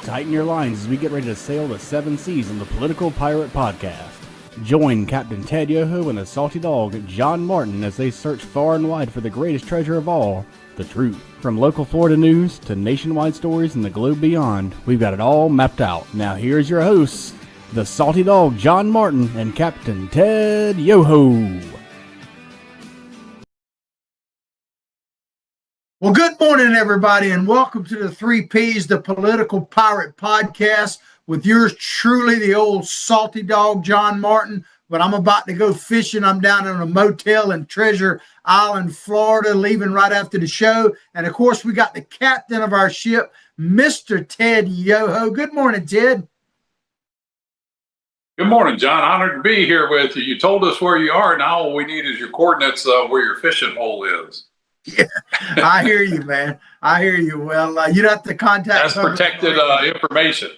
Tighten your lines as we get ready to sail the seven seas on the Political Pirate Podcast. Join Captain Ted Yoho and the salty dog John Martin as they search far and wide for the greatest treasure of all, the truth. From local Florida news to nationwide stories and the globe beyond, we've got it all mapped out. Now here's your hosts, the salty dog John Martin and Captain Ted Yoho. Well, good morning, everybody, and welcome to the 3Ps, the Political Pirate Podcast, with yours truly, the old salty dog, John Martin. But I'm about to go fishing. I'm down in a motel in Treasure Island, Florida, leaving right after the show. And, of course, we got the captain of our ship, Mr. Ted Yoho. Good morning, Ted. Good morning, John. Honored to be here with you. You told us where you are. Now all we need is your coordinates where your fishing hole is. Yeah, I hear you, man. I hear you. Well, you don't have to contact. That's protected information.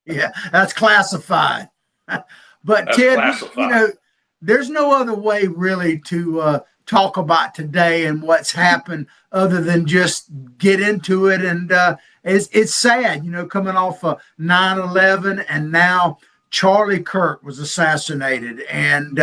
Yeah, that's classified. But that's Ted, classified. There's no other way really to talk about today and what's happened other than just get into it. And it's sad, coming off of 9/11 and now Charlie Kirk was assassinated. And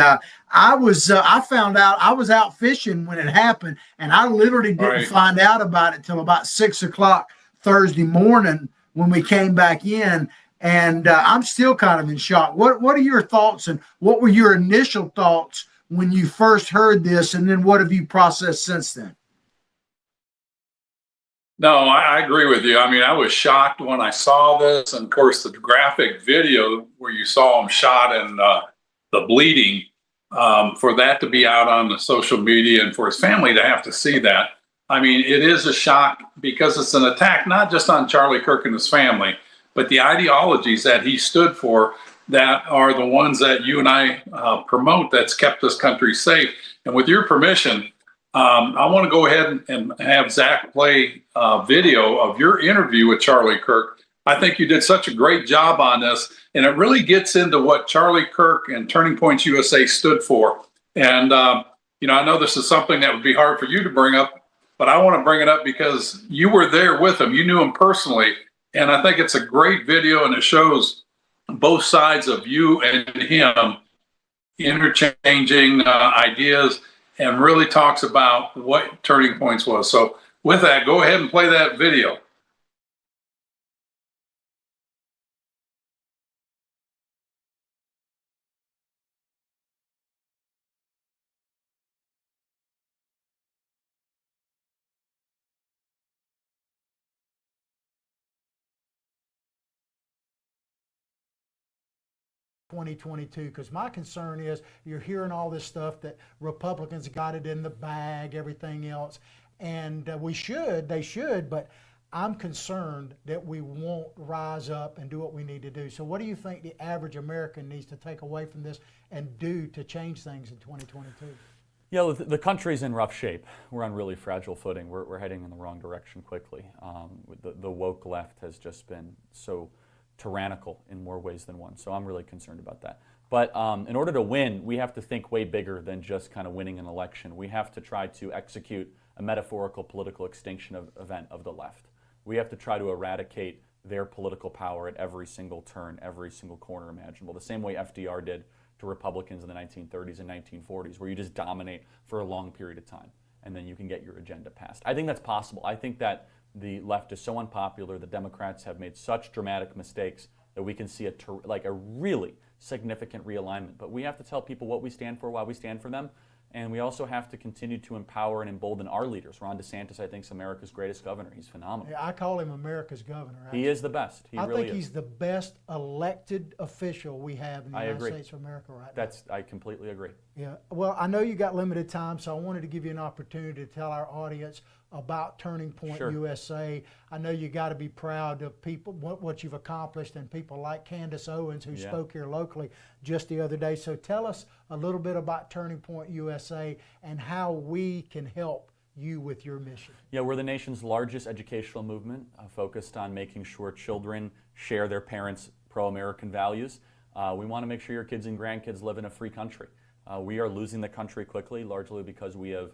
I found out I was out fishing when it happened, and I literally didn't find out about it till about 6 o'clock Thursday morning when we came back in. And I'm still kind of in shock. What are your thoughts, and what were your initial thoughts when you first heard this, and then what have you processed since then? No, I agree with you. I mean, I was shocked when I saw this. And of course, the graphic video where you saw him shot and the bleeding, for that to be out on the social media and for his family to have to see that. I mean, it is a shock because it's an attack, not just on Charlie Kirk and his family, but the ideologies that he stood for that are the ones that you and I promote that's kept this country safe. And with your permission, I want to go ahead and have Zach play a video of your interview with Charlie Kirk. I think you did such a great job on this, and it really gets into what Charlie Kirk and Turning Points USA stood for. And, I know this is something that would be hard for you to bring up, but I want to bring it up because you were there with him. You knew him personally, and I think it's a great video, and it shows both sides of you and him interchanging ideas, and really talks about what Turning Points was. So with that, go ahead and play that video. Because my concern is you're hearing all this stuff that Republicans got it in the bag, everything else, and they should, but I'm concerned that we won't rise up and do what we need to do. So what do you think the average American needs to take away from this and do to change things in 2022? Yeah, the country's in rough shape. We're on really fragile footing. We're heading in the wrong direction quickly. The woke left has just been so tyrannical in more ways than one. So I'm really concerned about that. But in order to win, we have to think way bigger than just kind of winning an election. We have to try to execute a metaphorical political extinction event of the left. We have to try to eradicate their political power at every single turn, every single corner imaginable, the same way FDR did to Republicans in the 1930s and 1940s, where you just dominate for a long period of time, and then you can get your agenda passed. I think that's possible. I think that the left is so unpopular, the Democrats have made such dramatic mistakes that we can see a really significant realignment. But we have to tell people what we stand for, why we stand for them, and we also have to continue to empower and embolden our leaders. Ron DeSantis, I think, is America's greatest governor. He's phenomenal. Yeah, I call him America's governor. Actually. He is the best. I think he's the best elected official we have in the United States of America right now. I completely agree. Yeah. Well, I know you got limited time, so I wanted to give you an opportunity to tell our audience about Turning Point USA. I know you got to be proud of people, what you've accomplished, and people like Candace Owens, who spoke here locally just the other day. So tell us a little bit about Turning Point USA and how we can help you with your mission. Yeah, we're the nation's largest educational movement focused on making sure children share their parents' pro-American values. We want to make sure your kids and grandkids live in a free country. We are losing the country quickly, largely because we have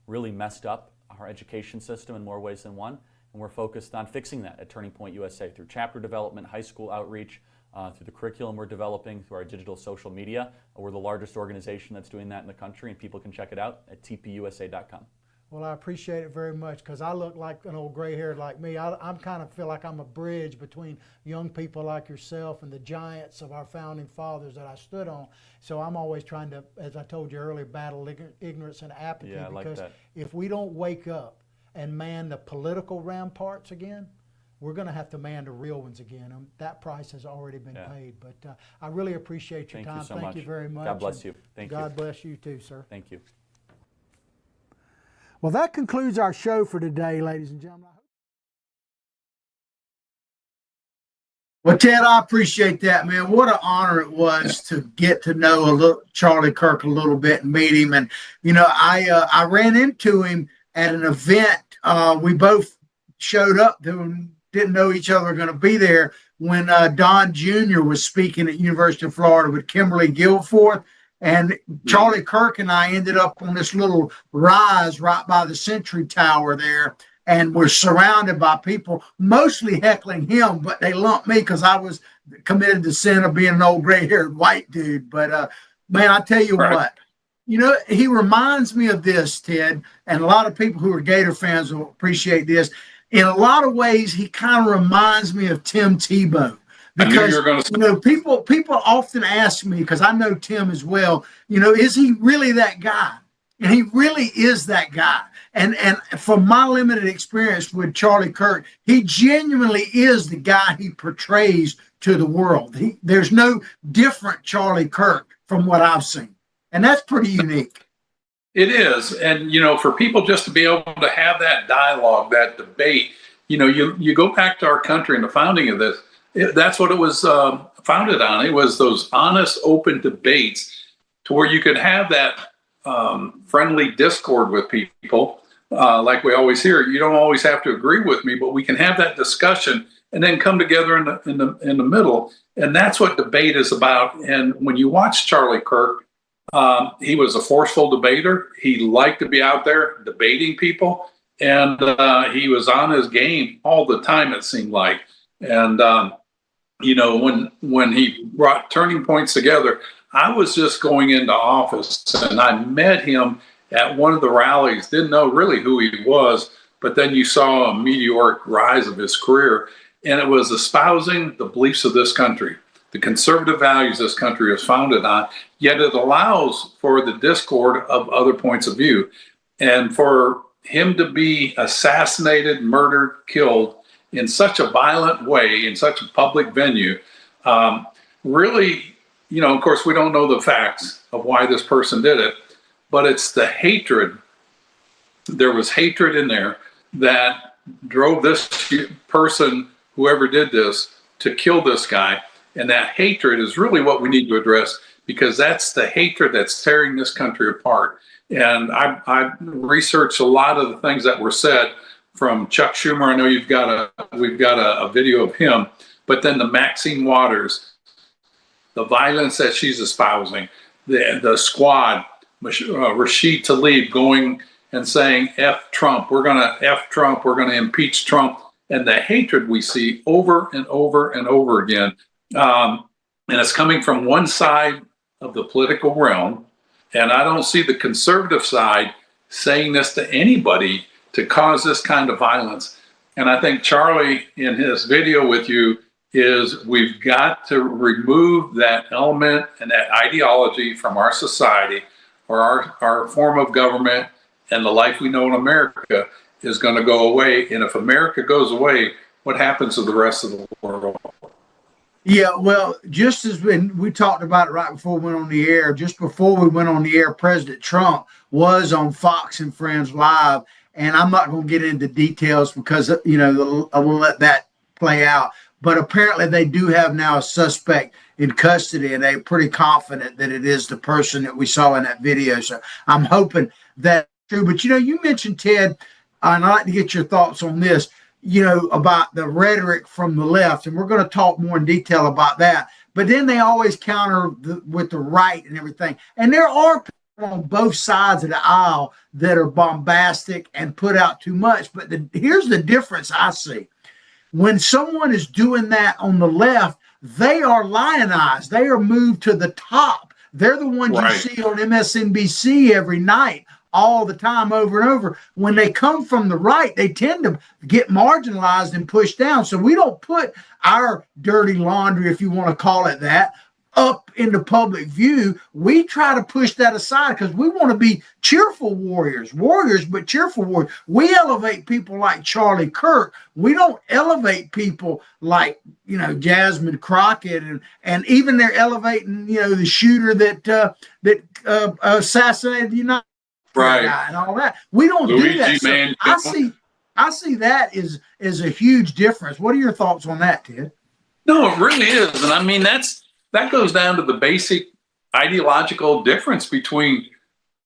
really messed up our education system in more ways than one. and we're focused on fixing that at Turning Point USA through chapter development, high school outreach, through the curriculum we're developing, through our digital social media. We're the largest organization that's doing that in the country, and people can check it out at tpusa.com. Well, I appreciate it very much, because I look like an old gray-haired like me. I'm kind of feel like I'm a bridge between young people like yourself and the giants of our founding fathers that I stood on. So I'm always trying to, as I told you earlier, battle ignorance and apathy. Yeah, I like because that. if we don't wake up and man the political ramparts again, we're going to have to man the real ones again. That price has already been paid. But I really appreciate your time. Thank you so much. Thank you very much. God bless you. Thank you. God bless you too, sir. Thank you. Well, that concludes our show for today, ladies and gentlemen. Well, Ted, I appreciate that, man. What an honor it was to get to know Charlie Kirk a little bit and meet him. And, you know, I ran into him at an event. We both showed up to and didn't know each other were going to be there when Don Jr. was speaking at University of Florida with Kimberly Guilford. And Charlie Kirk and I ended up on this little rise right by the Century Tower there. And we're surrounded by people, mostly heckling him, but they lumped me because I was committed to sin of being an old gray-haired white dude. But, man, I tell you what, you know, he reminds me of this, Ted, and a lot of people who are Gator fans will appreciate this. In a lot of ways, he kind of reminds me of Tim Tebow. Because, you know, people often ask me, because I know Tim as well, you know, is he really that guy? And he really is that guy. And from my limited experience with Charlie Kirk, he genuinely is the guy he portrays to the world. There's no different Charlie Kirk from what I've seen. And that's pretty unique. It is. And, you know, for people just to be able to have that dialogue, that debate, you know, you go back to our country and the founding of this, that's what it was founded on. It was those honest, open debates to where you could have that friendly discord with people. Like we always hear, you don't always have to agree with me, but we can have that discussion and then come together in the middle. And that's what debate is about. And when you watch Charlie Kirk, he was a forceful debater. He liked to be out there debating people, and he was on his game all the time, it seemed like. And you know, when he brought Turning Points together, I was just going into office, and I met him at one of the rallies. Didn't know really who he was, but then you saw a meteoric rise of his career, and it was espousing the beliefs of this country, the conservative values this country is founded on, yet it allows for the discord of other points of view. And for him to be assassinated, murdered, killed in such a violent way, in such a public venue, really, you know, of course, we don't know the facts of why this person did it, but it's the hatred. There was hatred in there that drove this person, whoever did this, to kill this guy. And that hatred is really what we need to address, because that's the hatred that's tearing this country apart. And I researched a lot of the things that were said from Chuck Schumer. I know we've got a video of him, but then the Maxine Waters, the violence that she's espousing, the squad, Rashid Tlaib going and saying, F Trump, we're going to F Trump, we're going to impeach Trump, and the hatred we see over and over and over again. And it's coming from one side of the political realm, and I don't see the conservative side saying this to anybody to cause this kind of violence. And I think Charlie, in his video with you, is we've got to remove that element and that ideology from our society, or our form of government, and the life we know in America is going to go away. And if America goes away, what happens to the rest of the world? Yeah, well, just as we talked about it right before we went on the air, just before we went on the air, President Trump was on Fox and Friends Live. And I'm not going to get into details because, you know, I will let that play out. But apparently they do have now a suspect in custody, and they're pretty confident that it is the person that we saw in that video. So I'm hoping that's true. But, you know, you mentioned, Ted, and I'd like to get your thoughts on this, you know, about the rhetoric from the left. And we're going to talk more in detail about that. But then they always counter with the right and everything. And there are on both sides of the aisle that are bombastic and put out too much. But here's the difference I see. When someone is doing that on the left, they are lionized. They are moved to the top. They're the ones you see on MSNBC every night, all the time, over and over. When they come from the right, they tend to get marginalized and pushed down. So we don't put our dirty laundry, if you want to call it that, up into public view. We try to push that aside because we want to be cheerful warriors, but cheerful warriors. We elevate people like Charlie Kirk. We don't elevate people like, Jasmine Crockett, and even they're elevating, the shooter that assassinated the United States and all that. We don't do that. So I see that is a huge difference. What are your thoughts on that, Ted? No, it really is. And I mean, that goes down to the basic ideological difference between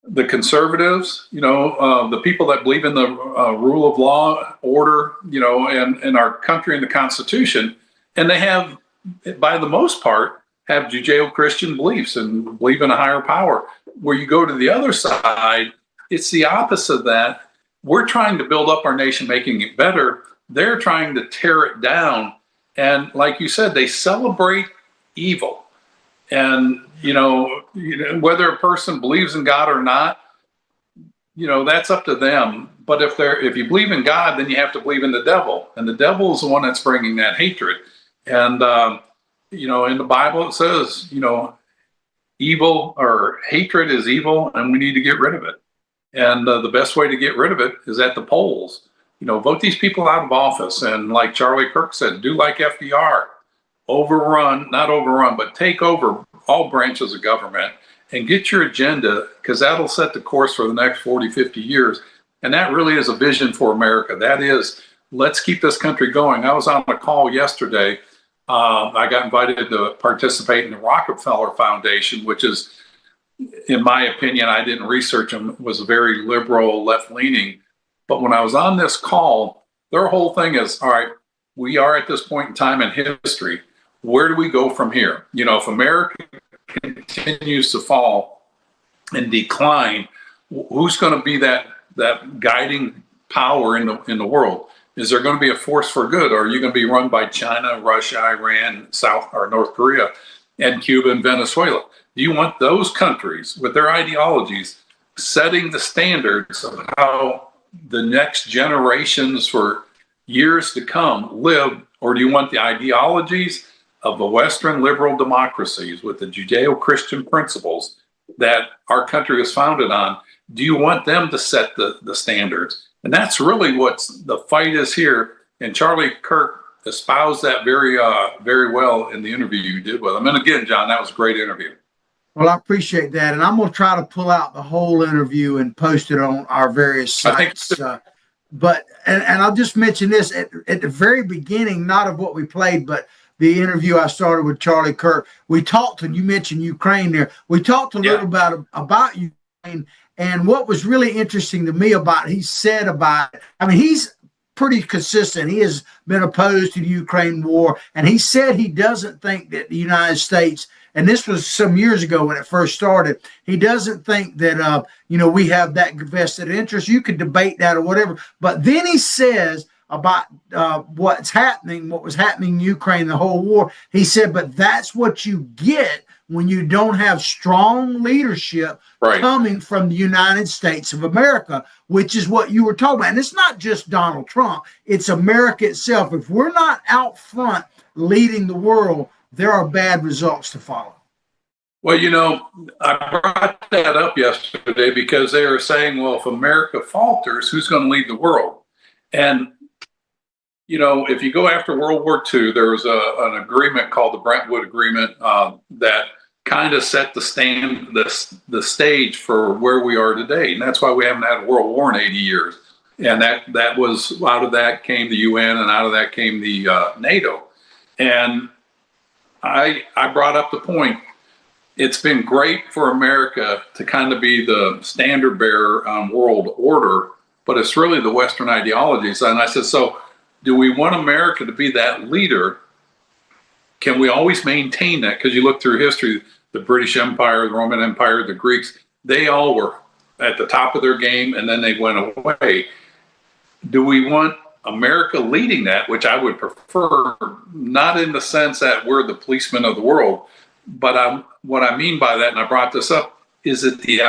the conservatives, the people that believe in the rule of law, order, and our country and the Constitution. And they have, by the most part, have Judeo-Christian beliefs and believe in a higher power. Where you go to the other side, it's the opposite of that. We're trying to build up our nation, making it better. They're trying to tear it down. And like you said, they celebrate evil. And, whether a person believes in God or not, that's up to them. But if you believe in God, then you have to believe in the devil. And the devil is the one that's bringing that hatred. And, in the Bible, it says, evil or hatred is evil and we need to get rid of it. And the best way to get rid of it is at the polls. Vote these people out of office. And like Charlie Kirk said, do like FDR. Not overrun, but take over all branches of government and get your agenda, because that'll set the course for the next 40, 50 years. And that really is a vision for America. That is, let's keep this country going. I was on a call yesterday. I got invited to participate in the Rockefeller Foundation, which is, in my opinion, I didn't research them, was very liberal, left-leaning. But when I was on this call, their whole thing is, all right, we are at this point in time in history. Where do we go from here? If America continues to fall and decline, who's going to be that guiding power in the world? Is there going to be a force for good, or are you going to be run by China, Russia, Iran, South or North Korea, and Cuba and Venezuela? Do you want those countries with their ideologies setting the standards of how the next generations for years to come live, or do you want the ideologies of the Western liberal democracies with the Judeo-Christian principles that our country is founded on? Do you want them to set the standards? And that's really what the fight is here. And Charlie Kirk espoused that very well in the interview you did with him. And again, John, that was a great interview. Well, I appreciate that. And I'm going to try to pull out the whole interview and post it on our various sites. But I'll just mention this at the very beginning, not of what we played, but the interview I started with Charlie Kirk. We talked, and you mentioned Ukraine there. We talked a little about Ukraine, and what was really interesting to me he said about it. I mean, he's pretty consistent. He has been opposed to the Ukraine war, and he said he doesn't think that the United States, and this was some years ago when it first started, he doesn't think that we have that vested interest. You could debate that or whatever, but then he says about what was happening in Ukraine, the whole war. He said, but that's what you get when you don't have strong leadership coming from the United States of America, which is what you were talking about. And it's not just Donald Trump, it's America itself. If we're not out front leading the world, there are bad results to follow. Well, I brought that up yesterday because they were saying, well, if America falters, who's going to lead the world? And if you go after World War II, there was an agreement called the Brentwood Agreement that kind of set the stage for where we are today. And that's why we haven't had a world war in 80 years. And that was, out of that came the UN, and out of that came the NATO. And I brought up the point, it's been great for America to kind of be the standard bearer on world order, but it's really the Western ideologies. And I said, so do we want America to be that leader? Can we always maintain that? Because you look through history, the British Empire, the Roman Empire, the Greeks, they all were at the top of their game, and then they went away. Do we want America leading that, which I would prefer, not in the sense that we're the policemen of the world, but what I mean by that, and I brought this up, is that the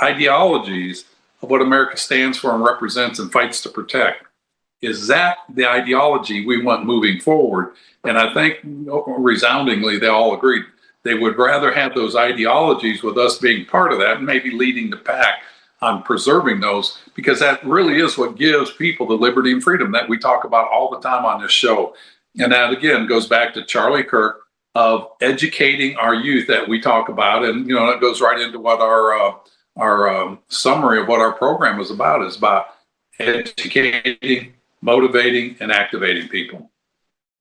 ideologies of what America stands for and represents and fights to protect, is that the ideology we want moving forward? And I think resoundingly they all agreed they would rather have those ideologies with us being part of that and maybe leading the pack on preserving those, because that really is what gives people the liberty and freedom that we talk about all the time on this show. And that again goes back to Charlie Kirk of educating our youth that we talk about. And, it goes right into what our summary of what our program is about educating, motivating, and activating people.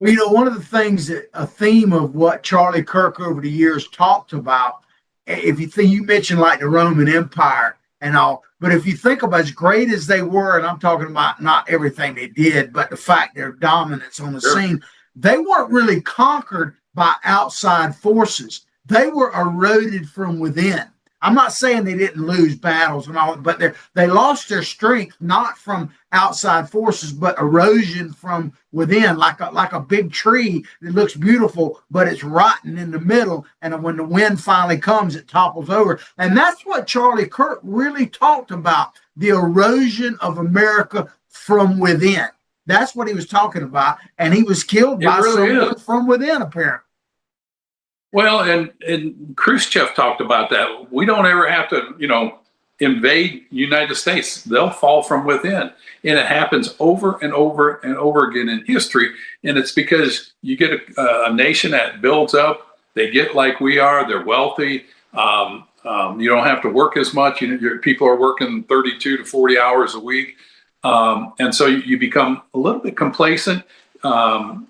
Well, one of the things that a theme of what Charlie Kirk over the years talked about, if you think, you mentioned like the Roman Empire and all, but if you think about as great as they were, and I'm talking about not everything they did, but the fact their dominance on the scene, they weren't really conquered by outside forces. They were eroded from within. I'm not saying they didn't lose battles and all, but they lost their strength, not from outside forces, but erosion from within, like a big tree that looks beautiful, but it's rotten in the middle. And when the wind finally comes, it topples over. And that's what Charlie Kirk really talked about, the erosion of America from within. That's what he was talking about. And he was killed by someone from within, apparently. Well, and Khrushchev talked about that. We don't ever have to, invade United States. They'll fall from within. And it happens over and over and over again in history. And it's because you get a nation that builds up. They get like we are. They're wealthy. You don't have to work as much. Your people are working 32 to 40 hours a week. And so you become a little bit complacent. And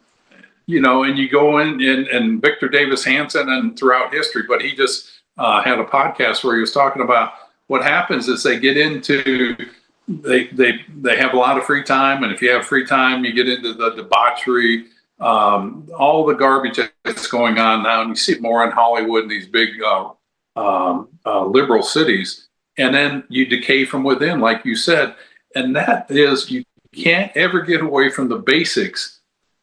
you go in and Victor Davis Hanson and throughout history, but he just had a podcast where he was talking about what happens is they get into, they have a lot of free time. And if you have free time, you get into the debauchery, all the garbage that's going on now. And you see it more in Hollywood and these big liberal cities. And then you decay from within, like you said. And that is, you can't ever get away from the basics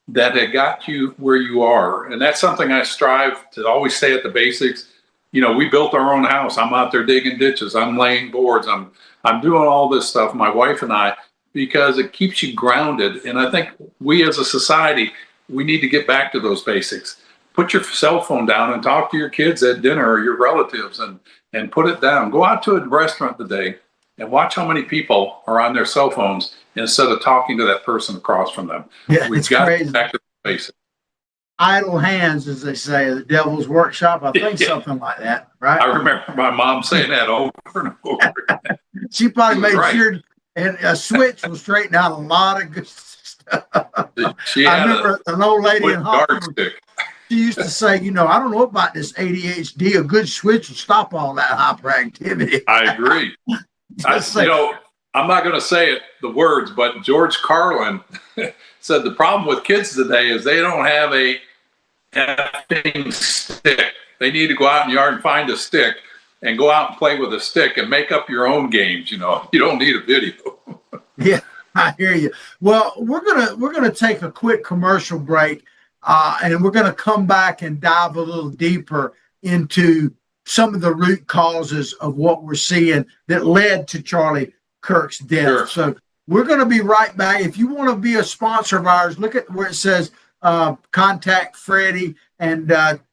that had got you where you are. And that's something I strive to always stay at the basics. We built our own house. I'm out there digging ditches. I'm laying boards. I'm doing all this stuff, my wife and I, because it keeps you grounded. And I think we as a society, we need to get back to those basics. Put your cell phone down and talk to your kids at dinner or your relatives and put it down. Go out to a restaurant today and watch how many people are on their cell phones instead of talking to that person across from them. Yeah, We've got to get back to the basics. Idle hands, as they say, the devil's workshop. I think something like that, right? I remember my mom saying that over and over again. She probably made sure, and a switch will straighten out a lot of good stuff. I remember an old lady in Hollywood. She used to say, I don't know about this ADHD. A good switch will stop all that hyperactivity. I agree. I'm not going to say the words, but George Carlin said the problem with kids today is they don't have a effing stick. They need to go out in the yard and find a stick and go out and play with a stick and make up your own games. You don't need a video. Yeah, I hear you. Well, we're gonna take a quick commercial break, and we're gonna come back and dive a little deeper into some of the root causes of what we're seeing that led to Charlie Kirk's death. Sure. So we're going to be right back. If you want to be a sponsor of ours, look at where it says contact Freddie and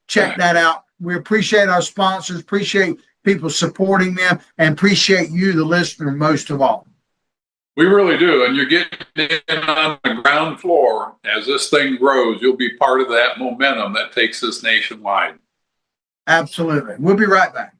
check that out. We appreciate our sponsors, appreciate people supporting them, and appreciate you, the listener, most of all. We really do. And you're getting in on the ground floor. As this thing grows, you'll be part of that momentum that takes us nationwide. Absolutely. We'll be right back.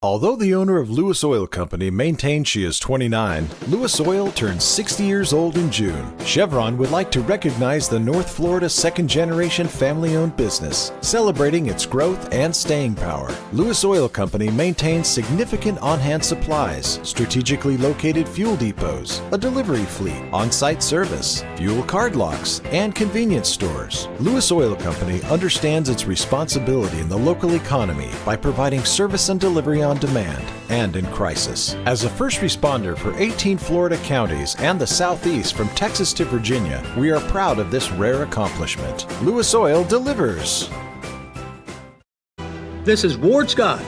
Although the owner of Lewis Oil Company maintains she is 29, Lewis Oil turns 60 years old in June. Chevron would like to recognize the North Florida second-generation family-owned business, celebrating its growth and staying power. Lewis Oil Company maintains significant on-hand supplies, strategically located fuel depots, a delivery fleet, on-site service, fuel card locks, and convenience stores. Lewis Oil Company understands its responsibility in the local economy by providing service and delivery on on demand and in crisis. As a first responder for 18 Florida counties and the Southeast from Texas to Virginia, we are proud of this rare accomplishment. Lewis Oil delivers. This is Ward Scott,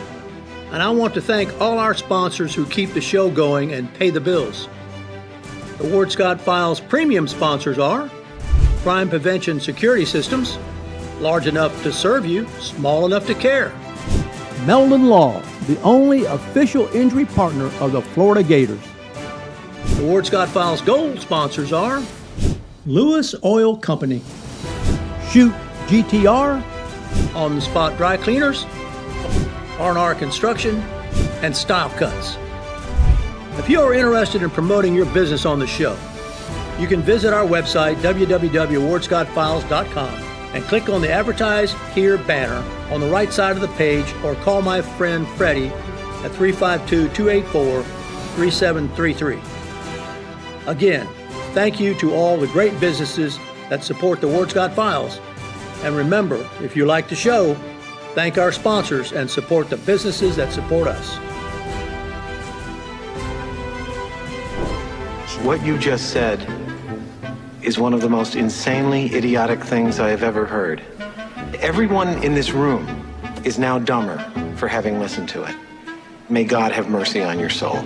and I want to thank all our sponsors who keep the show going and pay the bills. The Ward Scott Files premium sponsors are Crime Prevention Security Systems, large enough to serve you, small enough to care. Meldon Law, the only official injury partner of the Florida Gators. The Ward Scott Files Gold sponsors are Lewis Oil Company, Shoot GTR, On the Spot Dry Cleaners, R&R Construction, and Style Cuts. If you are interested in promoting your business on the show, you can visit our website, www.wardscottfiles.com, and click on the Advertise Here banner on the right side of the page, or call my friend Freddie at 352-284-3733. Again, thank you to all the great businesses that support the Ward Scott Files. And remember, if you like the show, thank our sponsors and support the businesses that support us. What you just said is one of the most insanely idiotic things I have ever heard. Everyone in this room is now dumber for having listened to it. May God have mercy on your soul.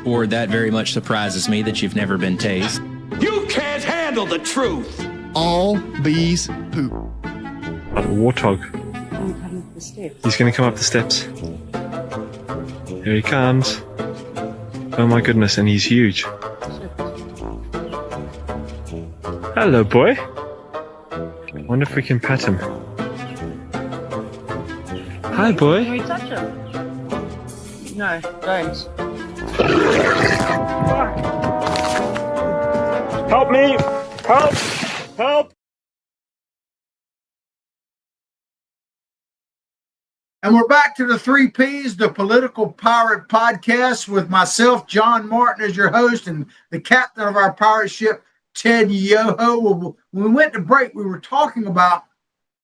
Or that very much surprises me that you've never been tased. You can't handle the truth. All bees poop. A warthog. He's going to come up the steps. Here he comes. Oh my goodness, and he's huge. Hello, boy. Wonder if we can pet him. Hi, boy. Can we touch him? No, don't. Help me! Help! Help! And we're back to the 3 Ps, the Political Pirate Podcast, with myself, John Martin, as your host, and the captain of our pirate ship, Ted Yoho. When we went to break, we were talking about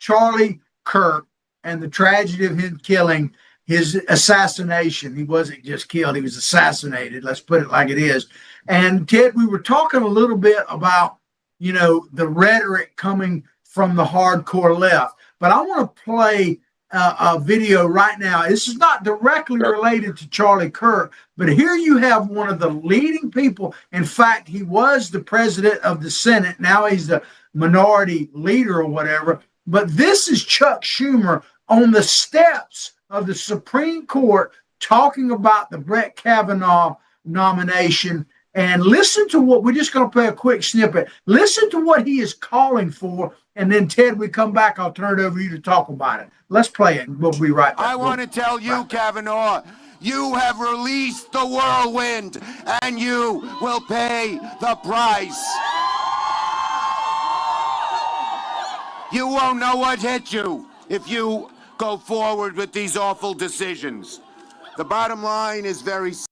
Charlie Kirk and the tragedy of him killing, his assassination. He wasn't just killed, he was assassinated. Let's put it like it is. And Ted, we were talking a little bit about, the rhetoric coming from the hardcore left. But I want to play a video right now. This is not directly related to Charlie Kirk, but here you have one of the leading people. In fact, he was the president of the Senate. Now he's the minority leader or whatever. But this is Chuck Schumer on the steps of the Supreme Court talking about the Brett Kavanaugh nomination. And listen to what, we're just going to play a quick snippet. Listen to what he is calling for. And then, Ted, we come back, I'll turn it over to you to talk about it. Let's play it, and we'll be right back. I want to tell you, Kavanaugh, you have released the whirlwind, and you will pay the price. You won't know what hit you if you go forward with these awful decisions. The bottom line is very simple.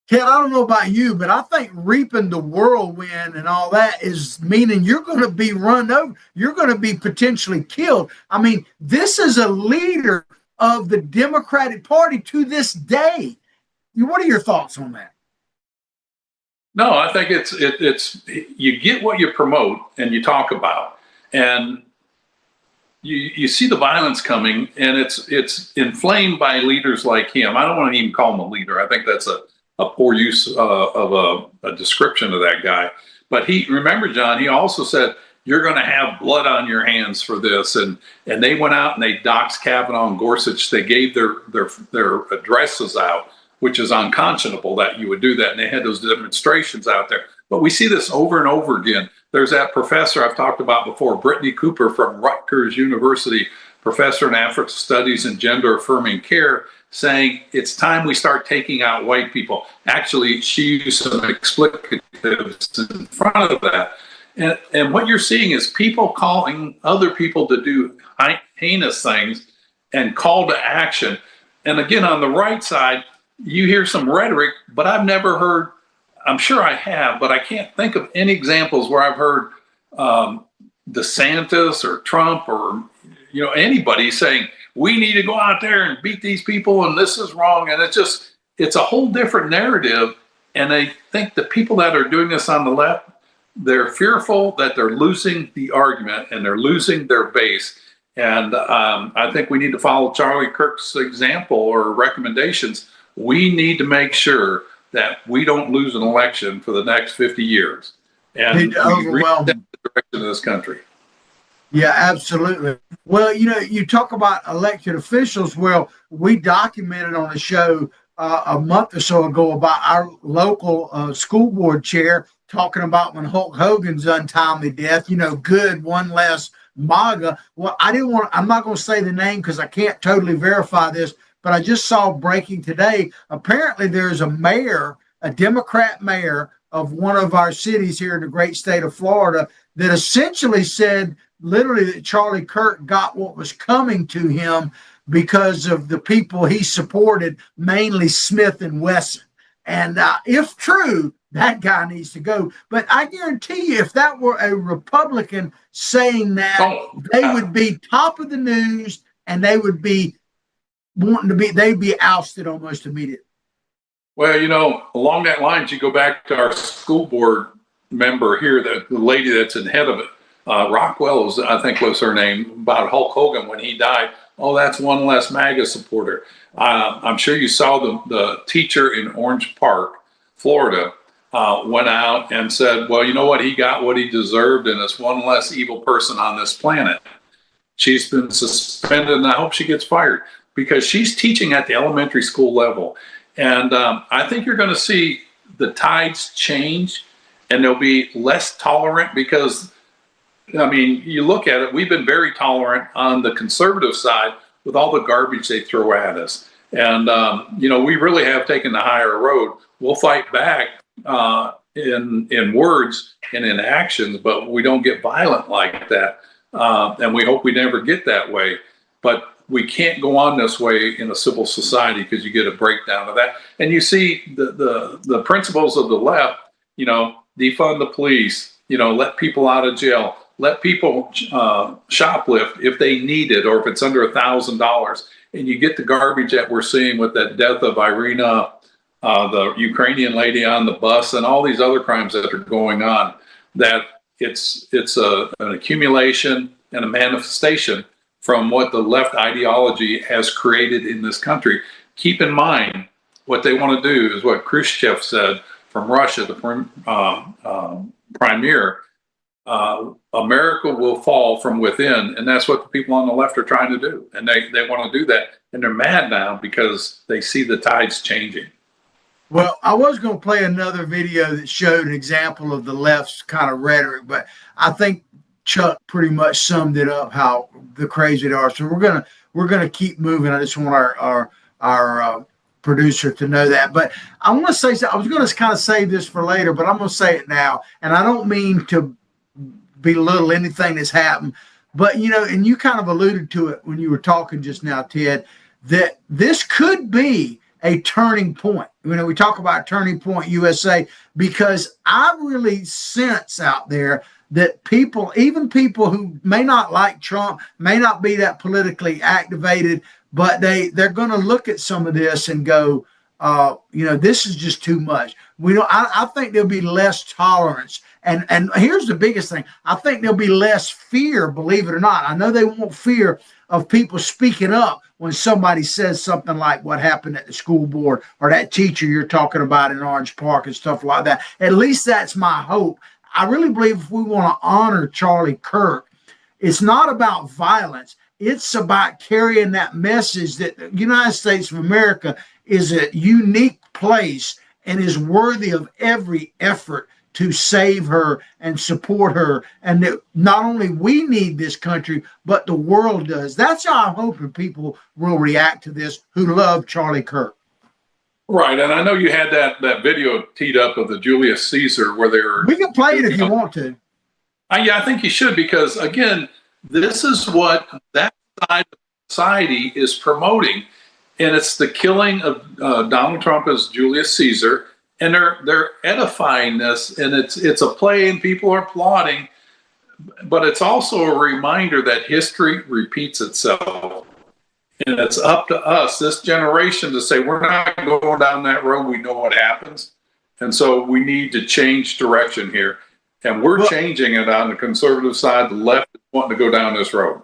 Ted, I don't know about you, but I think reaping the whirlwind and all that is meaning you're going to be run over. You're going to be potentially killed. I mean, this is a leader of the Democratic Party to this day. What are your thoughts on that? No, I think it's you get what you promote and you talk about, and you see the violence coming, and it's inflamed by leaders like him. I don't want to even call him a leader. I think that's a poor use of a description of that guy. But remember, John, he also said, you're going to have blood on your hands for this. And they went out and they doxed Kavanaugh and Gorsuch. They gave their addresses out, which is unconscionable that you would do that. And they had those demonstrations out there. But we see this over and over again. There's that professor I've talked about before, Brittany Cooper from Rutgers University, professor in African Studies and Gender Affirming Care, saying it's time we start taking out white people. Actually, she used some explicatives in front of that. And what you're seeing is people calling other people to do heinous things and call to action. And again, on the right side, you hear some rhetoric, but I've never heard, I'm sure I have, but I can't think of any examples where I've heard DeSantis or Trump or anybody saying, we need to go out there and beat these people and this is wrong. And it's a whole different narrative. And I think the people that are doing this on the left, they're fearful that they're losing the argument and they're losing their base. And I think we need to follow Charlie Kirk's example or recommendations. We need to make sure that we don't lose an election for the next 50 years. And overwhelm the direction of this country. Yeah, absolutely. Well, you talk about elected officials. Well, we documented on the show a month or so ago about our local school board chair talking about when Hulk Hogan's untimely death, good, one less MAGA. Well, I'm not going to say the name because I can't totally verify this, but I just saw breaking today. Apparently there's a mayor, a Democrat mayor of one of our cities here in the great state of Florida that essentially said literally that Charlie Kirk got what was coming to him because of the people he supported, mainly Smith and Wesson. And if true, that guy needs to go. But I guarantee you, if that were a Republican saying that, they would be top of the news and they would be they'd be ousted almost immediately. Well, along that lines, you go back to our school board member here, the lady that's in head of it. Rockwell, I think was her name, about Hulk Hogan when he died. Oh, that's one less MAGA supporter. I'm sure you saw the teacher in Orange Park, Florida, went out and said, well, you know what? He got what he deserved, and it's one less evil person on this planet. She's been suspended, and I hope she gets fired because she's teaching at the elementary school level. And I think you're going to see the tides change, and they'll be less tolerant because, you look at it, we've been very tolerant on the conservative side with all the garbage they throw at us. And, we really have taken the higher road. We'll fight back in words and in actions, but we don't get violent like that. And we hope we never get that way. But we can't go on this way in a civil society because you get a breakdown of that. And you see the principles of the left, defund the police, let people out of jail, let people shoplift if they need it or if it's under $1,000. And you get the garbage that we're seeing with that death of Irina, the Ukrainian lady on the bus, and all these other crimes that are going on, that it's an accumulation and a manifestation from what the left ideology has created in this country. Keep in mind, what they want to do is what Khrushchev said from Russia, the premier, America will fall from within. And that's what the people on the left are trying to do. And they want to do that. And they're mad now because they see the tides changing. Well, I was going to play another video that showed an example of the left's kind of rhetoric, but I think Chuck pretty much summed it up how the crazy they are. So we're gonna keep moving. I just want our producer to know that. But I want to say I was going to kind of save this for later, but I'm going to say it now. And I don't mean to belittle anything that's happened, but and you kind of alluded to it when you were talking just now, Ted, that this could be a turning point. We talk about Turning Point USA because I really sense out there that people, even people who may not like Trump, may not be that politically activated, but they're going to look at some of this and go, this is just too much. I think there'll be less tolerance. And here's the biggest thing. I think there'll be less fear, believe it or not. I know they won't fear of people speaking up when somebody says something like what happened at the school board or that teacher you're talking about in Orange Park and stuff like that. At least that's my hope. I really believe if we want to honor Charlie Kirk, it's not about violence. It's about carrying that message that the United States of America is a unique place and is worthy of every effort to save her and support her. And that not only we need this country, but the world does. That's how I'm hoping people will react to this who love Charlie Kirk. Right, and I know you had that video teed up of the Julius Caesar where they were... We can play it if you want to. Yeah, I think you should because, again, this is what that side of society is promoting, and it's the killing of Donald Trump as Julius Caesar, and they're edifying this, and it's a play, and people are applauding, but it's also a reminder that history repeats itself. And it's up to us, this generation, to say, we're not going down that road. We know what happens. And so we need to change direction here. And we're changing it on the conservative side. The left is wanting to go down this road.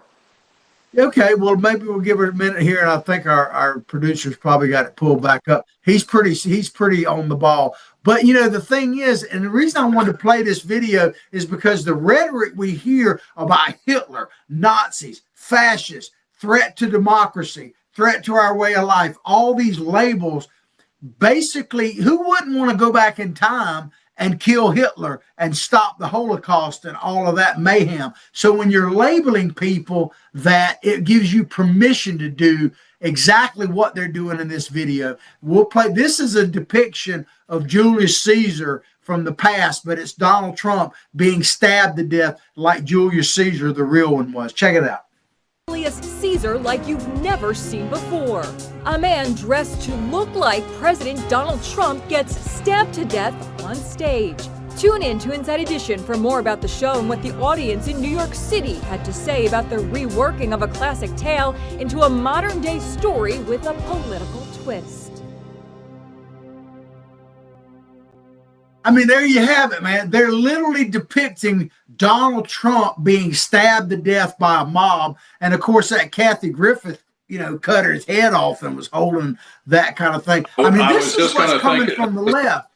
Okay, well, maybe we'll give it a minute here, and I think our producer's probably got it pulled back up. He's pretty on the ball. But, the thing is, and the reason I wanted to play this video is because the rhetoric we hear about Hitler, Nazis, fascists, threat to democracy, threat to our way of life, all these labels, basically, who wouldn't want to go back in time and kill Hitler and stop the Holocaust and all of that mayhem? So when you're labeling people that, it gives you permission to do exactly what they're doing in this video. We'll play. This is a depiction of Julius Caesar from the past, but it's Donald Trump being stabbed to death like Julius Caesar, the real one, was. Check it out. Julius Caesar like you've never seen before. A man dressed to look like President Donald Trump gets stabbed to death on stage. Tune in to Inside Edition for more about the show and what the audience in New York City had to say about the reworking of a classic tale into a modern-day story with a political twist. I mean, there you have it, man. They're literally depicting Donald Trump being stabbed to death by a mob. And of course, that Kathy Griffith, cut his head off and was holding that kind of thing. I mean, this is what's coming from the left.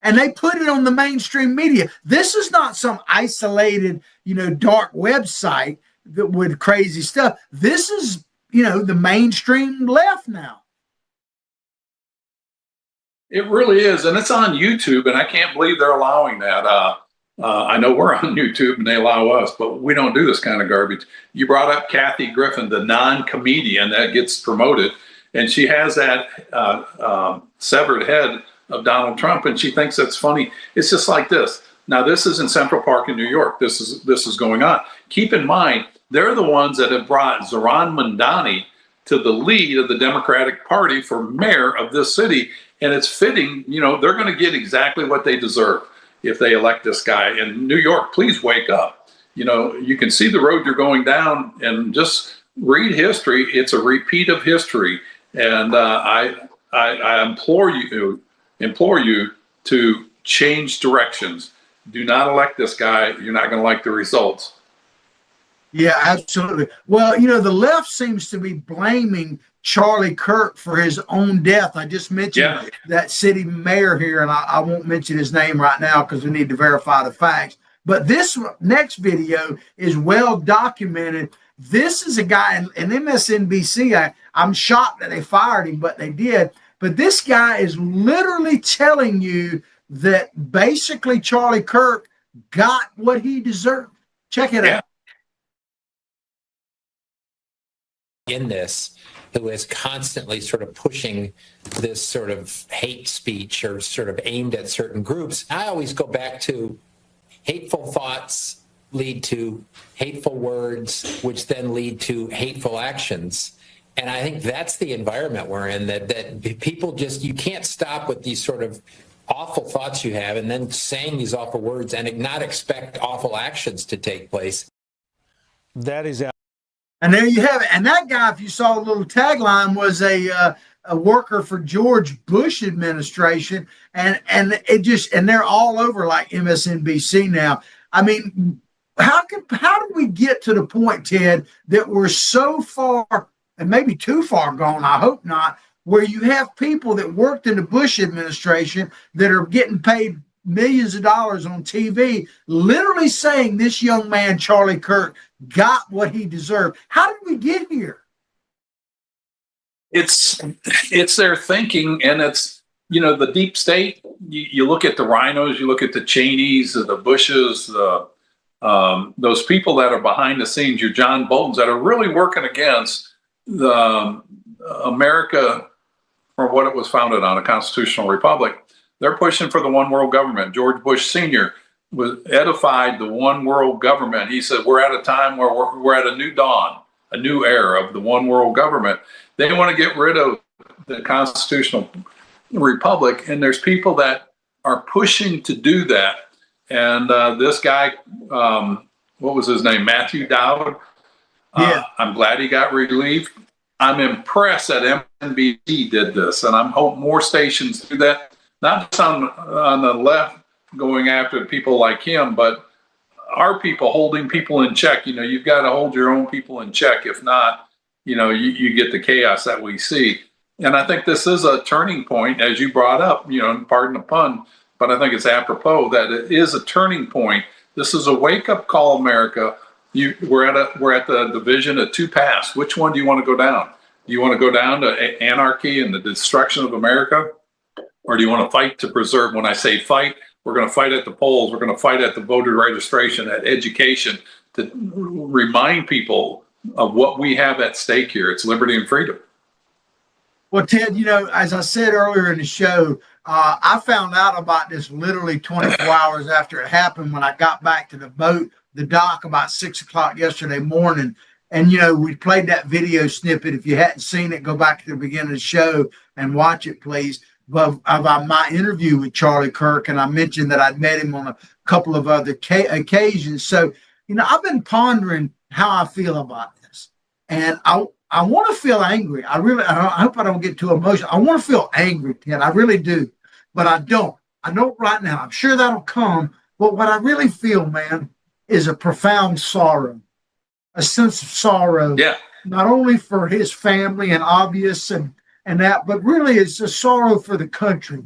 And they put it on the mainstream media. This is not some isolated, dark website that with crazy stuff. This is, the mainstream left now. It really is, and it's on YouTube, and I can't believe they're allowing that. I know we're on YouTube and they allow us, but we don't do this kind of garbage. You brought up Kathy Griffin, the non-comedian that gets promoted, and she has that severed head of Donald Trump, and she thinks that's funny. It's just like this. Now, this is in Central Park in New York. This is going on. Keep in mind, they're the ones that have brought Zoran Mandani to the lead of the Democratic Party for mayor of this city. And it's fitting, they're going to get exactly what they deserve if they elect this guy. And New York, please wake up. You can see the road you're going down, and just read history. It's a repeat of history. And I implore you to change directions. Do not elect this guy. You're not going to like the results. Yeah, absolutely. Well, the left seems to be blaming Charlie Kirk for his own death. I just mentioned that city mayor here, and I won't mention his name right now because we need to verify the facts. But this next video is well documented. This is a guy in MSNBC. I'm shocked that they fired him, but they did. But this guy is literally telling you that basically Charlie Kirk got what he deserved. Check it out. In this, who is constantly sort of pushing this sort of hate speech or sort of aimed at certain groups. I always go back to hateful thoughts lead to hateful words, which then lead to hateful actions. And I think that's the environment we're in, that people just, you can't stop with these sort of awful thoughts you have and then saying these awful words and not expect awful actions to take place. That is. And there you have it. And that guy, if you saw a little tagline, was a worker for George Bush administration, and they're all over like MSNBC now. I mean, how do we get to the point, Ted, that we're so far, and maybe too far gone, I hope not, where you have people that worked in the Bush administration that are getting paid millions of dollars on TV, literally saying this young man, Charlie Kirk, got what he deserved. How did we get here? It's their thinking, and it's, the deep state. You look at the Rhinos, you look at the Cheneys, the Bushes, those people that are behind the scenes, your John Boltons, that are really working against the America for what it was founded on, a constitutional republic. They're pushing for the one world government. George Bush Sr. was edified the one world government. He said, we're at a time where we're at a new dawn, a new era of the one world government. They want to get rid of the constitutional republic, and there's people that are pushing to do that. And this guy, what was his name? Matthew Dowd. I'm glad he got relieved. I'm impressed that MNBC did this, and I'm hope more stations do that. Not just on the left going after people like him, but our people holding people in check. You've got to hold your own people in check. If not, you get the chaos that we see. And I think this is a turning point, as you brought up, pardon the pun, but I think it's apropos that it is a turning point. This is a wake-up call, America. We're at the division of two paths. Which one do you want to go down? Do you want to go down to anarchy and the destruction of America? Or do you want to fight to preserve? When I say fight, we're going to fight at the polls. We're going to fight at the voter registration, at education, to remind people of what we have at stake here. It's liberty and freedom. Well, Ted, as I said earlier in the show, I found out about this literally 24 hours after it happened when I got back to the dock about 6 o'clock yesterday morning. And, we played that video snippet. If you hadn't seen it, go back to the beginning of the show and watch it, please. Of my interview with Charlie Kirk, and I mentioned that I'd met him on a couple of other occasions. So, I've been pondering how I feel about this, and I want to feel angry. I hope I don't get too emotional. I want to feel angry, Ted. I really do, but I don't. I don't right now. I'm sure that'll come. But what I really feel, man, is a profound sorrow, a sense of sorrow. Yeah. Not only for his family and obvious and that, but really it's a sorrow for the country.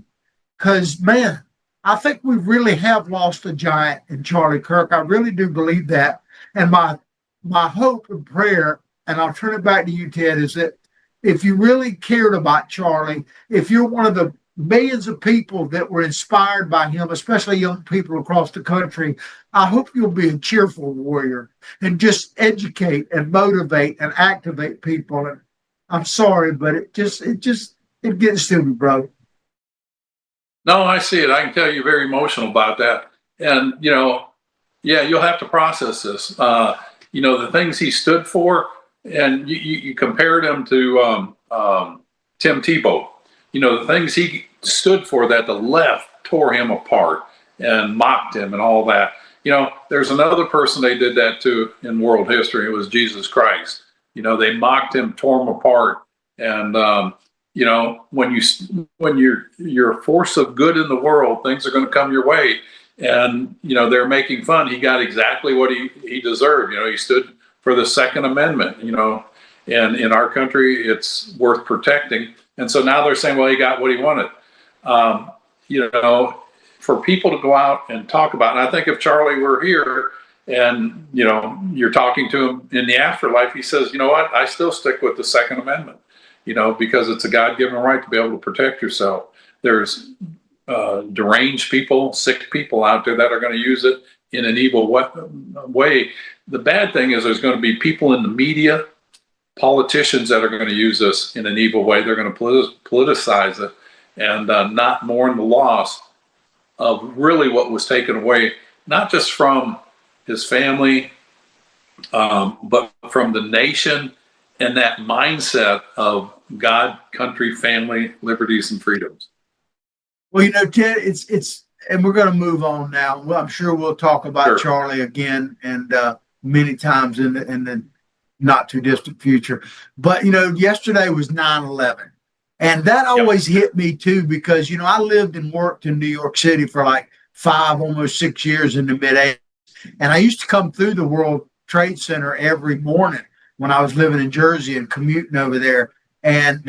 Because, man, I think we really have lost a giant in Charlie Kirk. I really do believe that. And my hope and prayer, and I'll turn it back to you, Ted, is that if you really cared about Charlie, if you're one of the millions of people that were inspired by him, especially young people across the country, I hope you'll be a cheerful warrior and just educate and motivate and activate people. And I'm sorry, but it gets to me, bro. No, I see it. I can tell you're very emotional about that. And, yeah, you'll have to process this. The things he stood for, and you compared him to Tim Tebow. The things he stood for that the left tore him apart and mocked him and all that. There's another person they did that to in world history. It was Jesus Christ. They mocked him, tore him apart. And, when you're a force of good in the world, things are going to come your way. And, they're making fun. He got exactly what he deserved. He stood for the Second Amendment, and in our country, it's worth protecting. And so now they're saying, well, he got what he wanted. For people to go out and talk about, and I think if Charlie were here and, you're talking to him in the afterlife, he says, you know what, I still stick with the Second Amendment, because it's a God-given right to be able to protect yourself. There's deranged people, sick people out there that are going to use it in an evil way. The bad thing is there's going to be people in the media, politicians that are going to use this in an evil way. They're going to politicize it and not mourn the loss of really what was taken away, not just from his family, but from the nation and that mindset of God, country, family, liberties, and freedoms. Well, Ted, it's and we're going to move on now. Well, I'm sure we'll talk about Charlie again and many times in the not too distant future. But, yesterday was 9/11. And that always hit me too, because, I lived and worked in New York City for like 5, almost 6 years in the mid-'80s. And I used to come through the World Trade Center every morning when I was living in Jersey and commuting over there. And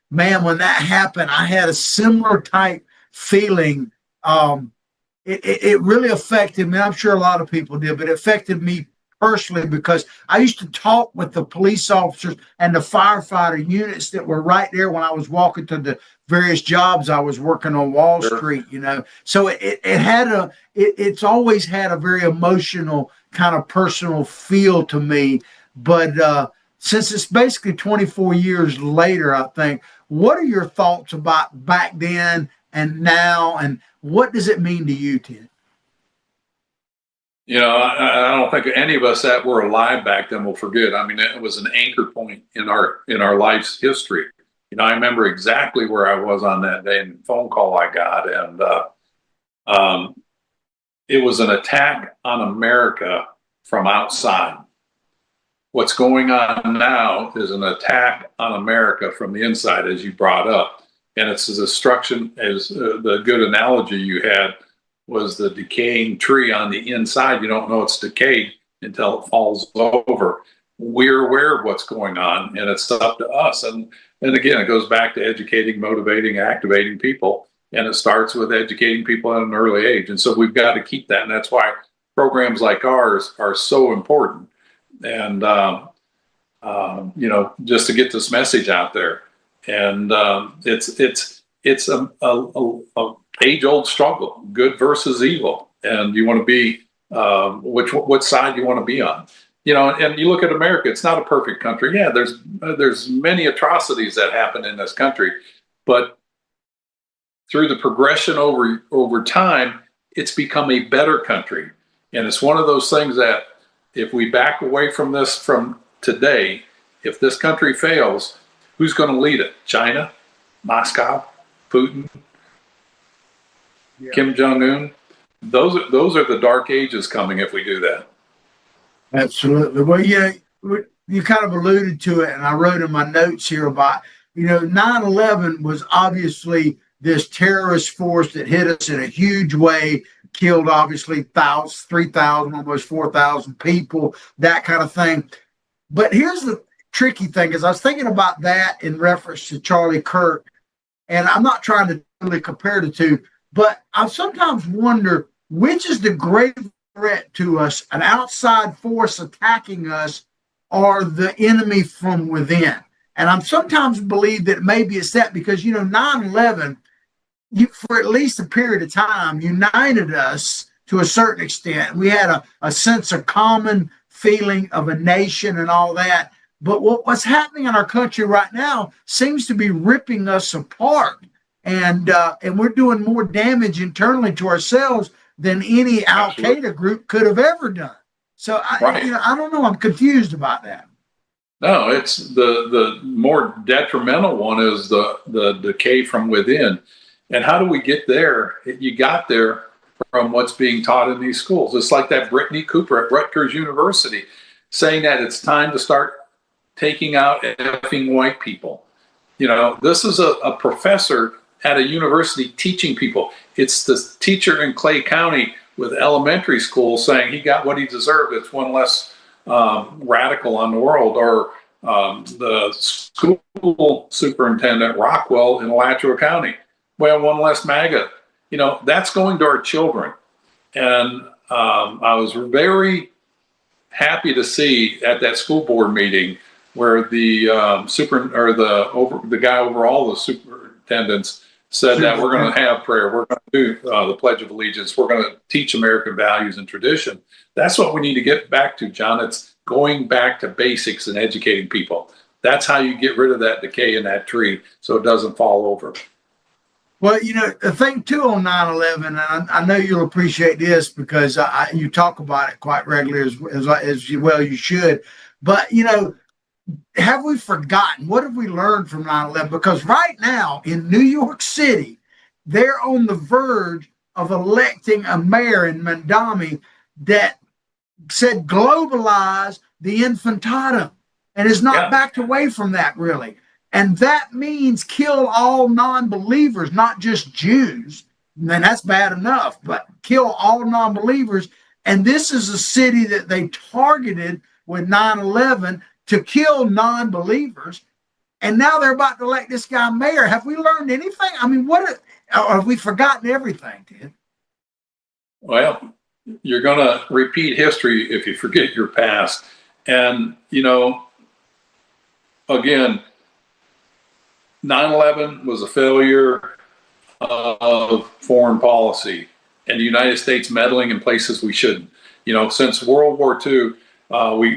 man, when that happened, I had a similar type feeling. It really affected me. I'm sure a lot of people did, but it affected me personally because I used to talk with the police officers and the firefighter units that were right there when I was walking to the various jobs I was working on Wall Street, So it's always had a very emotional kind of personal feel to me. But since it's basically 24 years later, I think, what are your thoughts about back then and now, and what does it mean to you, Ted? I don't think any of us that were alive back then will forget. I mean, it was an anchor point in our life's history. I remember exactly where I was on that day and the phone call I got, and it was an attack on America from outside. What's going on now is an attack on America from the inside, as you brought up. And it's a destruction, as the good analogy you had was the decaying tree on the inside. You don't know it's decayed until it falls over. We're aware of what's going on, and it's up to us. And again, it goes back to educating, motivating, activating people. And it starts with educating people at an early age. And so we've got to keep that. And that's why programs like ours are so important. And, just to get this message out there. And it's a age-old struggle, good versus evil. And you want to be, what side you want to be on. And you look at America, it's not a perfect country. Yeah, there's many atrocities that happen in this country. But through the progression over time, it's become a better country. And it's one of those things that if we back away from this from today, if this country fails, who's going to lead it? China, Moscow, Putin, Kim Jong-un? Those are the dark ages coming if we do that. Absolutely. Well, you kind of alluded to it, and I wrote in my notes here about, 9/11 was obviously this terrorist force that hit us in a huge way, killed obviously 3,000, almost 4,000 people, that kind of thing. But here's the tricky thing, is I was thinking about that in reference to Charlie Kirk, and I'm not trying to really compare the two, but I sometimes wonder which is the greater threat to us, an outside force attacking us or the enemy from within. And I'm sometimes believe that maybe it's that, because 9/11, for at least a period of time, united us to a certain extent. We had a sense of common feeling of a nation and all that. But what's happening in our country right now seems to be ripping us apart. And we're doing more damage internally to ourselves than any Al-Qaeda group could have ever done. So I don't know. I'm confused about that. No, it's the more detrimental one is the decay from within. And how do we get there? You got there from what's being taught in these schools. It's like that Brittany Cooper at Rutgers University saying that it's time to start taking out effing white people. This is a professor at a university teaching people. It's the teacher in Clay County with elementary school saying he got what he deserved. It's one less radical on the world. Or the school superintendent, Rockwell, in Alachua County. Well, one less MAGA. That's going to our children. And I was very happy to see at that school board meeting where the the guy over all the superintendents said that we're going to have prayer, we're going to do the Pledge of Allegiance, we're going to teach American values and tradition. That's what we need to get back to, John. It's going back to basics and educating people. That's how you get rid of that decay in that tree so it doesn't fall over. Well, the thing too on 9/11, and I know you'll appreciate this because you talk about it quite regularly as well you should. But, have we forgotten? What have we learned from 9/11? Because right now in New York City, they're on the verge of electing a mayor in Mandami that said globalize the infantatum and has not backed away from that really. And that means kill all non-believers, not just Jews. And that's bad enough, but kill all non-believers. And this is a city that they targeted with 9/11 to kill non-believers. And now they're about to elect this guy mayor. Have we learned anything? I mean, or have we forgotten everything, Ted? Well, you're going to repeat history if you forget your past. And, again, 9/11 was a failure of foreign policy and the United States meddling in places we shouldn't. Since World War II,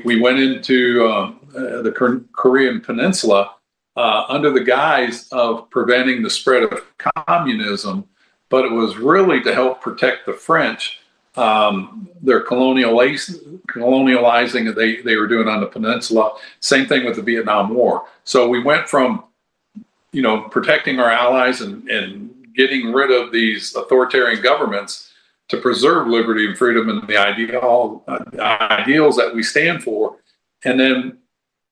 we went into the Korean Peninsula under the guise of preventing the spread of communism, but it was really to help protect the French. Their colonializing that they were doing on the peninsula. Same thing with the Vietnam War. So we went from protecting our allies and getting rid of these authoritarian governments to preserve liberty and freedom and the ideals that we stand for. And then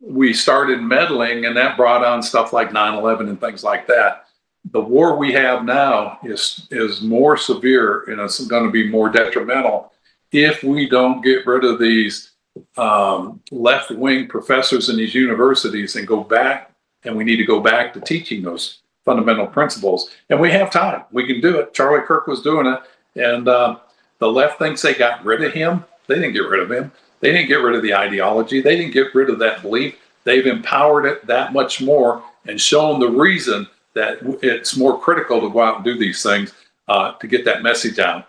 we started meddling, and that brought on stuff like 9/11 and things like that. The war we have now is more severe, and it's going to be more detrimental if we don't get rid of these left-wing professors in these universities and go back, and we need to go back to teaching those fundamental principles. And we have time. We can do it. Charlie Kirk was doing it. And the left thinks they got rid of him. They didn't get rid of him. They didn't get rid of the ideology. They didn't get rid of that belief. They've empowered it that much more and shown the reason that it's more critical to go out and do these things to get that message out.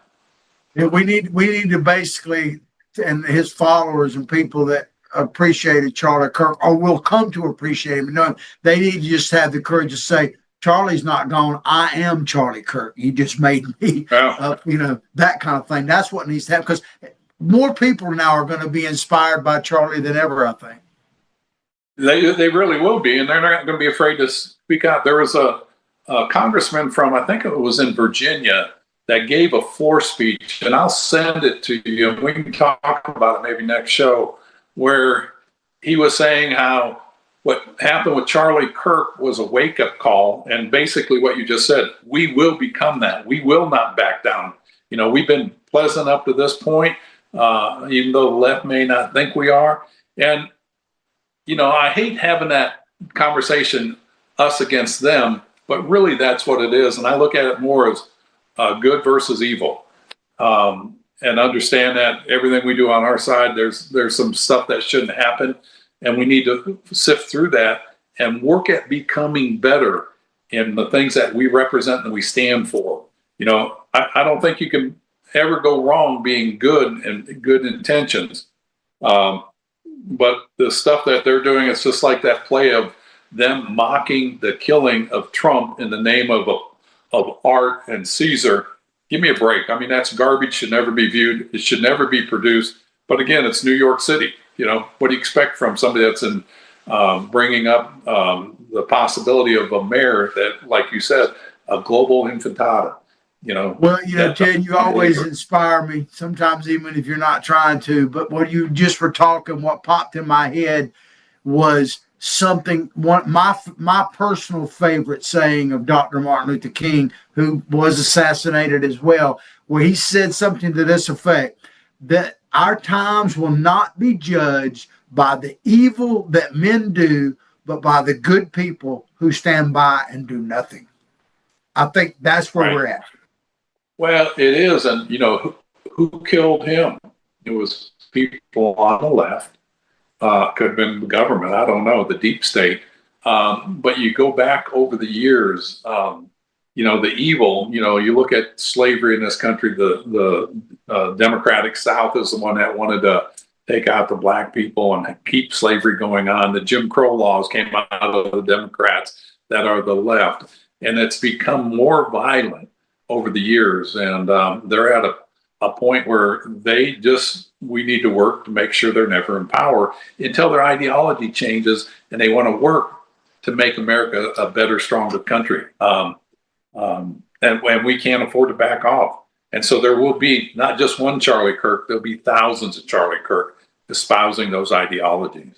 Yeah, we need to basically, and his followers and people that appreciated Charlie Kirk or will come to appreciate him, no, they need to just have the courage to say, Charlie's not gone. I am Charlie Kirk. You just made me, that kind of thing. That's what needs to happen, because more people now are going to be inspired by Charlie than ever, I think. They really will be, and they're not going to be afraid to speak out. There was a congressman from, I think it was in Virginia, that gave a floor speech, and I'll send it to you, and we can talk about it maybe next show, where he was saying how what happened with Charlie Kirk was a wake-up call, and basically what you just said, we will become that. We will not back down. We've been pleasant up to this point, even though the left may not think we are. And, I hate having that conversation, us against them, but really that's what it is. And I look at it more as good versus evil, and understand that everything we do on our side, there's some stuff that shouldn't happen. And we need to sift through that and work at becoming better in the things that we represent and we stand for. I don't think you can ever go wrong being good and good intentions. But the stuff that they're doing, it's just like that play of them mocking the killing of Trump in the name of art and Caesar. Give me a break. I mean, that's garbage, should never be viewed. It should never be produced. But again, it's New York City. What do you expect from somebody that's in bringing up the possibility of a mayor that, like you said, a global intifada? Well, Ted, you always inspire me, sometimes even if you're not trying to. But what you just were talking, what popped in my head was my personal favorite saying of Dr. Martin Luther King, who was assassinated as well, where he said something to this effect, that our times will not be judged by the evil that men do, but by the good people who stand by and do nothing. I think that's where we're at. Well, it is. And, who killed him? It was people on the left. Could have been the government. I don't know, the deep state. But you go back over the years, the evil, you look at slavery in this country, the Democratic South is the one that wanted to take out the black people and keep slavery going on. The Jim Crow laws came out of the Democrats that are the left. And it's become more violent over the years. And they're at a point where we need to work to make sure they're never in power until their ideology changes and they want to work to make America a better, stronger country. And we can't afford to back off. And so there will be not just one Charlie Kirk, there'll be thousands of Charlie Kirk espousing those ideologies.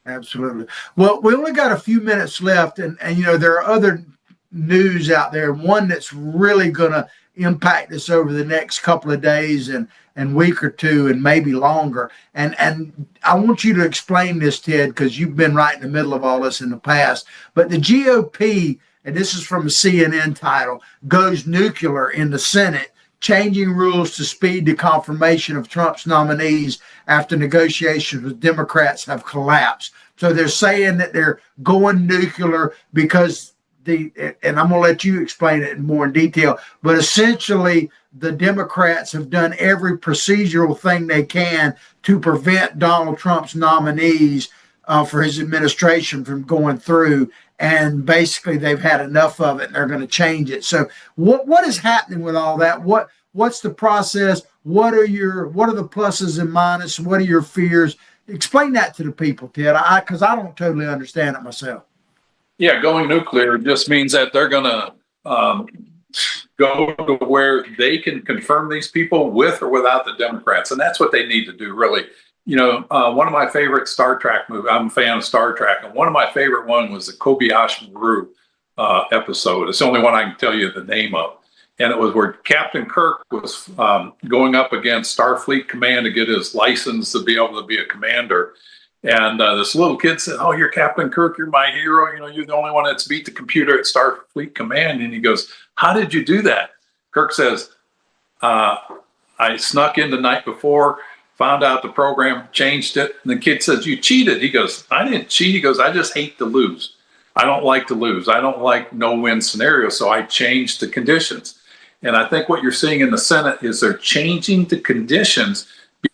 Absolutely. Well, we only got a few minutes left, and there are other news out there. One that's really going to impact us over the next couple of days and week or two and maybe longer. And I want you to explain this, Ted, because you've been right in the middle of all this in the past. But the GOP, and this is from a CNN title, goes nuclear in the Senate, changing rules to speed the confirmation of Trump's nominees after negotiations with Democrats have collapsed. So they're saying that they're going nuclear because and I'm going to let you explain it more in detail, but essentially the Democrats have done every procedural thing they can to prevent Donald Trump's nominees for his administration from going through. And basically they've had enough of it and they're going to change it. So what is happening with all that? What's the process? What are the pluses and minuses? What are your fears? Explain that to the people, Ted, because I don't totally understand it myself. Yeah, going nuclear just means that they're going to go to where they can confirm these people with or without the Democrats. And that's what they need to do, really, one of my favorite Star Trek movies, I'm a fan of Star Trek, and one of my favorite one was the Kobayashi Maru episode. It's the only one I can tell you the name of. And it was where Captain Kirk was going up against Starfleet Command to get his license to be able to be a commander. And this little kid said, "Oh, you're Captain Kirk. You're my hero. You're the only one that's beat the computer at Starfleet Command." And he goes, "How did you do that?" Kirk says, "I snuck in the night before, found out the program, changed it." And the kid says, "You cheated." He goes, "I didn't cheat." He goes, "I just hate to lose. I don't like to lose. I don't like no-win scenarios. So I changed the conditions." And I think what you're seeing in the Senate is they're changing the conditions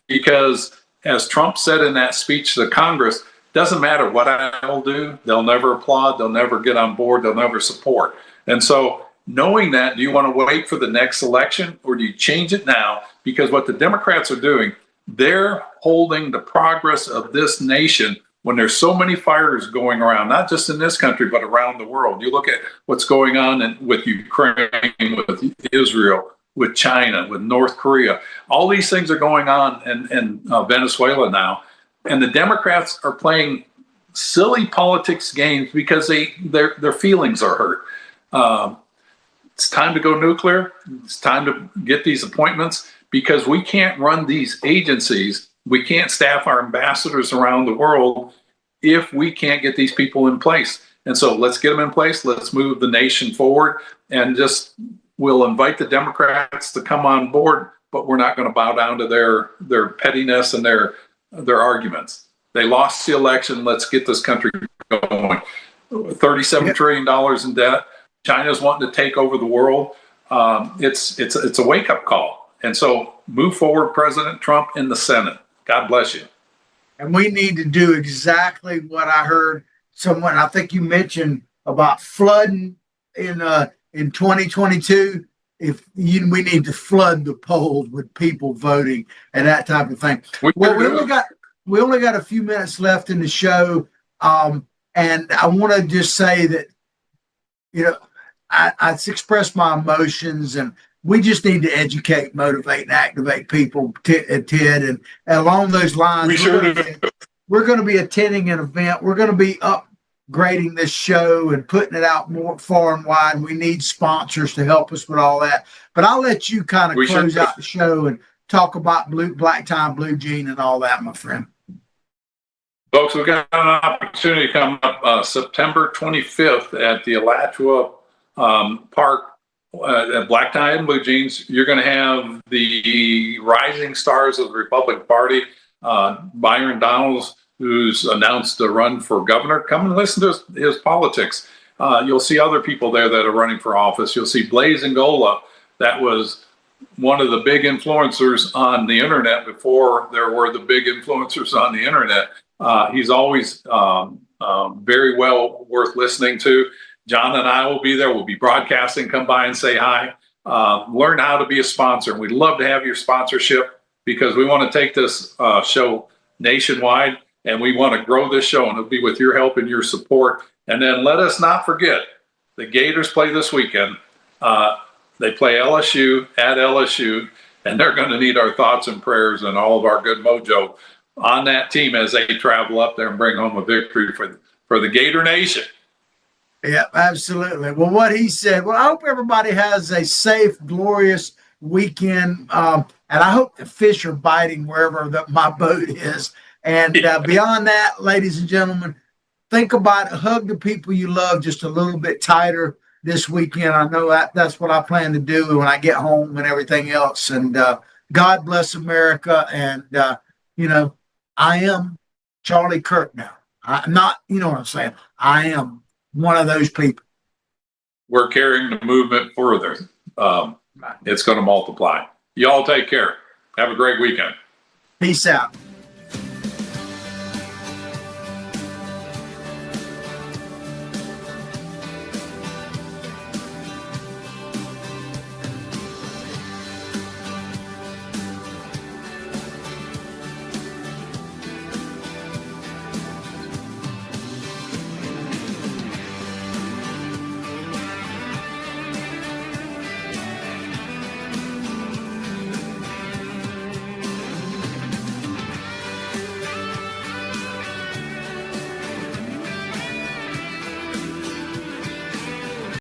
because, as Trump said in that speech to Congress, doesn't matter what I'll do, they'll never applaud, they'll never get on board, they'll never support. And so knowing that, do you want to wait for the next election or do you change it now? Because what the Democrats are doing, they're holding the progress of this nation when there's so many fires going around, not just in this country, but around the world. You look at what's going on with Ukraine, with Israel, with China, with North Korea. All these things are going on in Venezuela now. And the Democrats are playing silly politics games because their feelings are hurt. It's time to go nuclear. It's time to get these appointments because we can't run these agencies. We can't staff our ambassadors around the world if we can't get these people in place. And so let's get them in place. Let's move the nation forward and we'll invite the Democrats to come on board, but we're not going to bow down to their pettiness and their arguments. They lost the election. Let's get this country going. $37 trillion in debt. China's wanting to take over the world. It's a wake-up call. And so move forward, President Trump, in the Senate. God bless you. And we need to do exactly what I heard someone, I think you mentioned about flooding in 2022. We need to flood the polls with people voting and that type of thing. We only got a few minutes left in the show. And I want to just say that, I expressed my emotions, and we just need to educate, motivate, and activate people, Ted. And along those lines, we're going to be attending an event. We're going to be upgrading this show and putting it out more far and wide. We need sponsors to help us with all that. But I'll let you kind of close out the show and talk about Black Tie, Blue Jean, and all that, my friend. Folks, we've got an opportunity to come up September 25th at the Alachua Park at Black Tie and Blue Jeans. You're going to have the rising stars of the Republican Party, Byron Donalds, who's announced a run for governor. Come and listen to his politics. You'll see other people there that are running for office. You'll see Blaze Angola, that was one of the big influencers on the internet before there were the big influencers on the internet. He's always very well worth listening to. John and I will be there. We'll be broadcasting. Come by and say hi. Learn how to be a sponsor. We'd love to have your sponsorship because we want to take this show nationwide and we want to grow this show, and it'll be with your help and your support. And then let us not forget, the Gators play this weekend. They play LSU at LSU, and they're going to need our thoughts and prayers and all of our good mojo on that team as they travel up there and bring home a victory for the Gator Nation. Yeah, absolutely. Well, what he said, I hope everybody has a safe, glorious weekend. And I hope the fish are biting wherever my boat is. And beyond that, ladies and gentlemen, think about it. Hug the people you love just a little bit tighter this weekend. I know that's what I plan to do when I get home and everything else. And God bless America. And, I am Charlie Kirk now. I'm not, you know what I'm saying? I am one of those people. We're carrying the movement further. It's going to multiply. Y'all take care. Have a great weekend. Peace out.